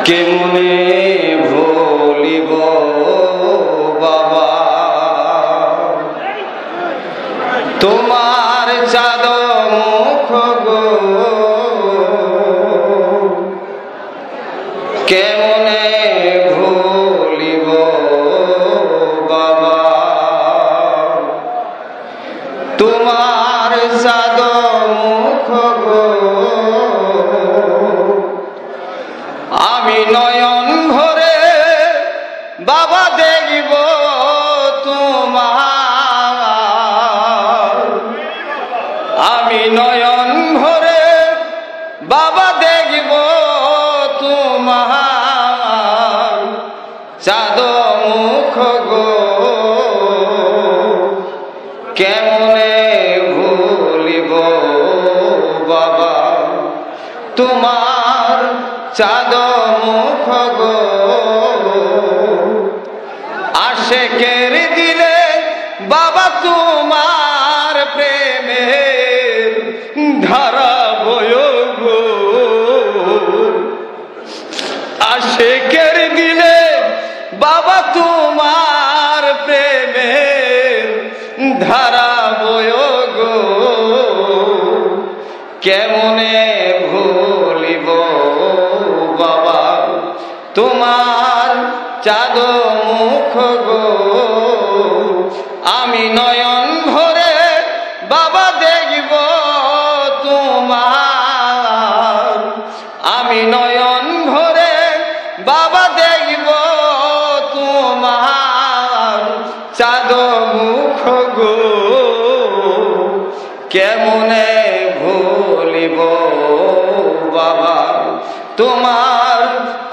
কেমনে ভুলিব বাবা তোমার চাঁদ মুখ গো, কেমনে ভুলিব বাবা তোমার চাঁদ মুখ গো। আমি নয়ন ভরে বাবা দেখব তোমার, আমি নয়ন ভরে বাবা দেখব তোমার চাঁদ মুখ গো, কেমনে ভুলিব বাবা তোমার চাঁদ মুখ গো। আশেকের দিলে বাবা তোমার প্রেমের ধারা বয় গো, আশেকের দিলে বাবা তোমার প্রেমের ধারা বয় গো, কেমনে ভুলিব বাবা তোমার চাঁদ মুখ গো। আমি নয়ন ভরে বাবা দেখব তোমার, আমি নয়ন ভরে বাবা দেখব তোমার চাঁদ মুখ গো, কেমনে ভুলিব বাবা তোমার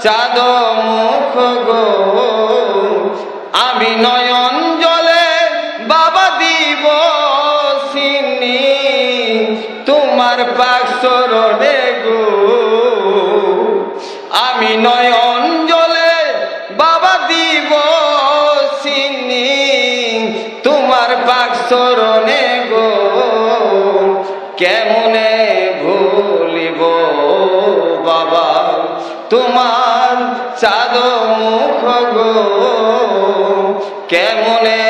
চাঁদ মুখ গো। আমি নয়ন জলে বাবা দিব চিনি তোমার পাক চরণে গো, আমি নয়ন জলে বাবা দিব চিনি তোমার পাক চরণে গো, কেমনে ভুলিব বাবা তোমার চাঁদ মুখ গো, কেমনে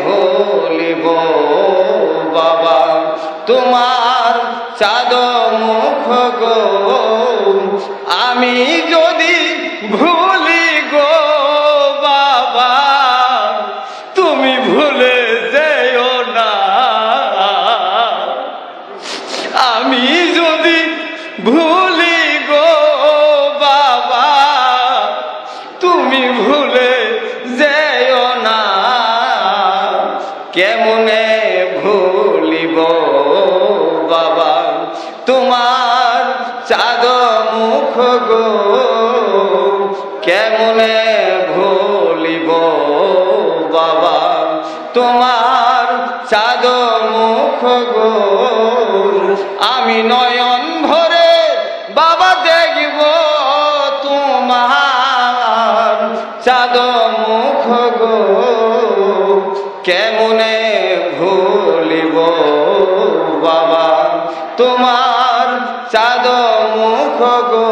ভুলিব বাবা তোমার চাঁদ মুখ গো। আমি যদি ভুলি গো বাবা তুমি ভুলে যেও না, আমি যদি ভুলি গো বাবা তুমি ভুলে যেও না, কেমনে ভুলিব বাবা তোমার চাঁদ মুখ গো, কেমনে ভুলিব বাবা তোমার চাঁদ মুখ গো। আমি নয়ন ভরে বাবা দেখব তোমার চাঁদ মুখ গো, কেমনে ভুলিব বাবা তোমার চাঁদ মুখ গো।